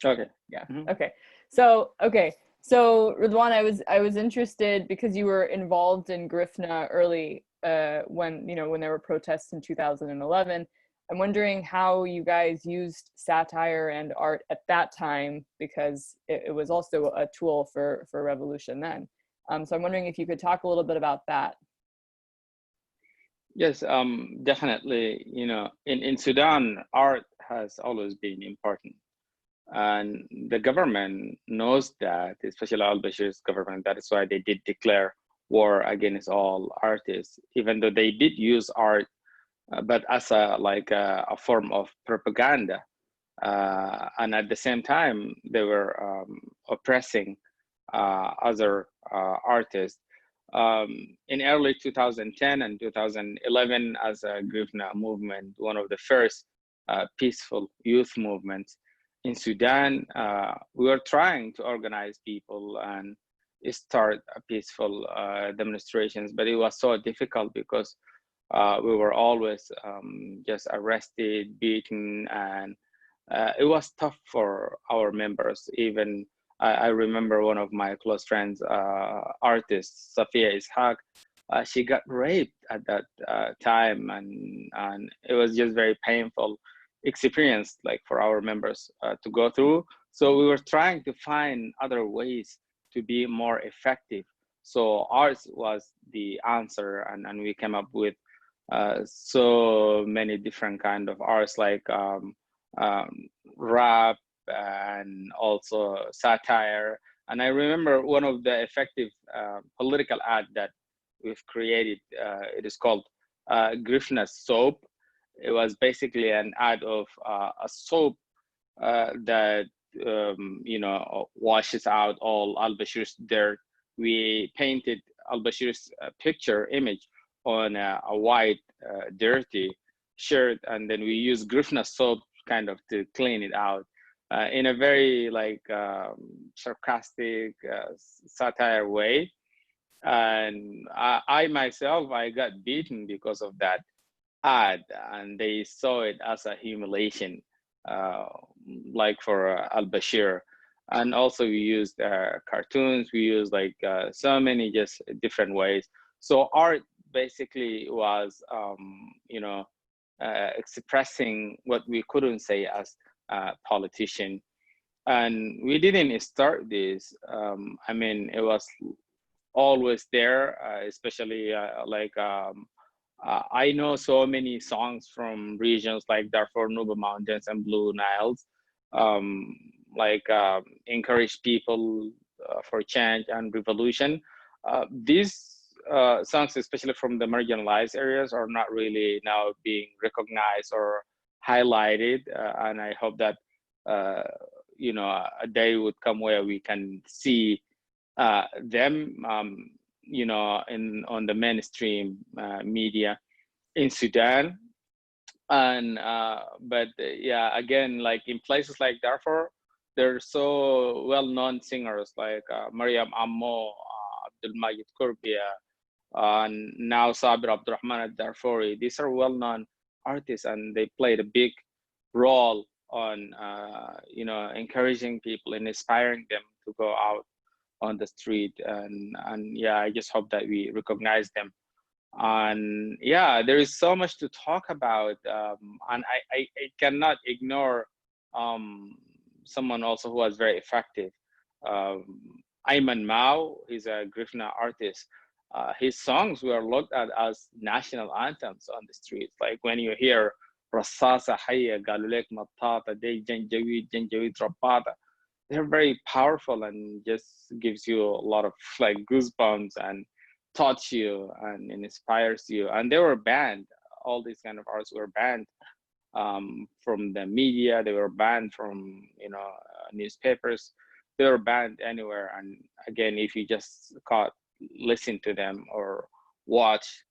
Okay. Yeah. Mm-hmm. Okay. So Rudwan, I was interested because you were involved in Grifna early, when there were protests in 2011. I'm wondering how you guys used satire and art at that time, because it was also a tool for revolution then. So I'm wondering if you could talk a little bit about that. Yes, definitely. In Sudan, art has always been important. And the government knows that, especially al-Bashir's government. That is why they did declare war against all artists, even though they did use art, but as a form of propaganda. And at the same time, they were oppressing other artists. In early 2010 and 2011, as a Grifna movement, one of the first peaceful youth movements in Sudan, we were trying to organize people and start a peaceful demonstrations, but it was so difficult because we were always just arrested, beaten, and it was tough for our members. Even I remember one of my close friends, artist Safia Ishaq, she got raped at that time, and it was just very painful experience, like for our members to go through. So we were trying to find other ways to be more effective. So arts was the answer, and we came up with so many different kind of arts, like rap and also satire. And I remember one of the effective political ad that we've created. It is called Grifna Soap. It was basically an ad of a soap that washes out all al-Bashir's dirt. We painted al-Bashir's picture image on a white dirty shirt, and then we use Grifna soap kind of to clean it out in a very sarcastic satire way. And I myself, I got beaten because of that ad, and they saw it as a humiliation, like for al-Bashir. And also we used cartoons, we used so many just different ways. So art basically was expressing what we couldn't say as a politician. And we didn't start this. It was always there, especially I know so many songs from regions like Darfur, Nuba Mountains, and Blue Niles, encourage people for change and revolution. These songs, especially from the marginalized areas, are not really now being recognized or highlighted. And I hope that a day would come where we can see them on the mainstream media in Sudan. And yeah, again, like in places like Darfur, there's so well-known singers like Mariam Ammo, Abdul Majid Kurbia, and now Sabir Abdurrahman al-Darfuri. These are well-known artists, and they played a big role on encouraging people and inspiring them to go out on the street. And yeah, I just hope that we recognize them. And yeah, there is so much to talk about, and I cannot ignore someone also who was very effective. Ayman Mao is a Grifna artist. His songs were looked at as national anthems on the streets. Like when you hear Rassasa Hayya Galulek Matata Day Janjaweed Rapata, they're very powerful and just gives you a lot of goosebumps and touch you and inspires you. And they were banned. All these kind of arts were banned from the media. They were banned from newspapers. They were banned anywhere. And again, if you just listen to them or watch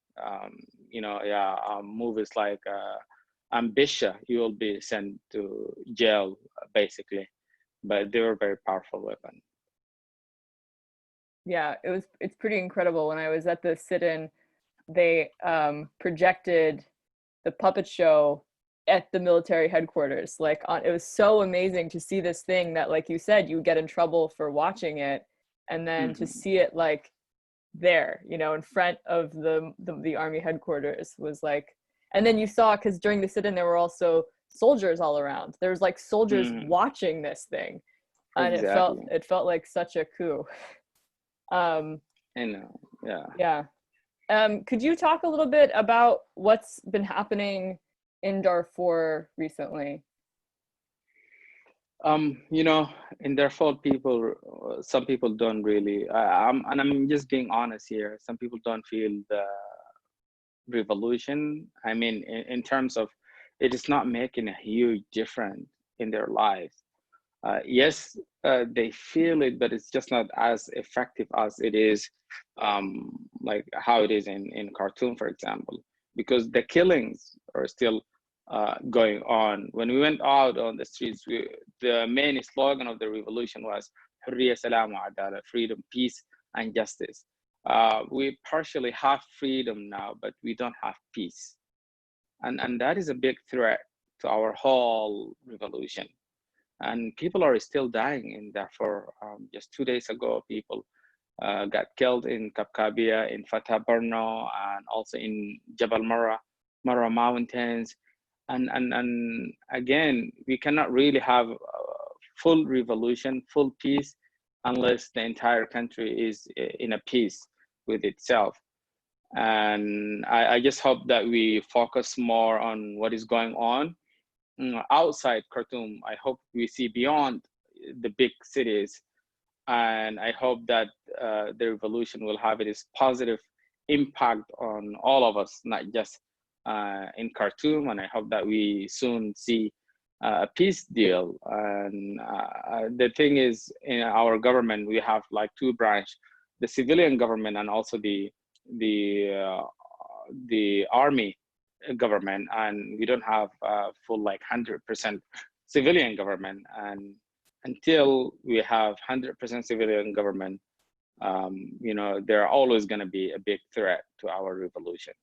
movies like Bisha, you will be sent to jail basically. But they were very powerful weapon. Yeah, it's pretty incredible. When I was at the sit-in, they projected the puppet show at the military headquarters. Like it was so amazing to see this thing that, like you said, you would get in trouble for watching it, and then to see it like there, you know, in front of the army headquarters was like, and then you saw, because during the sit-in there were also soldiers all around. There was like soldiers watching this thing, and Exactly. it felt like such a coup. I know. Yeah. Yeah. Could you talk a little bit about what's been happening in Darfur recently? You know, in Darfur, some people don't really. I'm just being honest here. Some people don't feel the revolution. I mean, in terms of, it is not making a huge difference in their lives. Yes, they feel it, but it's just not as effective as it is, like how it is in Khartoum, for example, because the killings are still going on. When we went out on the streets, the main slogan of the revolution was "Hurriya, Salam, wa Adala," freedom, peace, and justice. We partially have freedom now, but we don't have peace, and that is a big threat to our whole revolution. And people are still dying in Darfur. Just 2 days ago, people got killed in Kapkabia, in Fatah Barno, and also in Jabal Mara Mountains. And again, we cannot really have full revolution, full peace, unless the entire country is in a peace with itself. And I just hope that we focus more on what is going on outside Khartoum. I hope we see beyond the big cities, and I hope that the revolution will have its positive impact on all of us, not just in Khartoum. And I hope that we soon see a peace deal. And the thing is, in our government, we have like two branches: the civilian government and also the army government, and we don't have full like 100% civilian government. And until we have 100% civilian government, you know, there are always going to be a big threat to our revolution.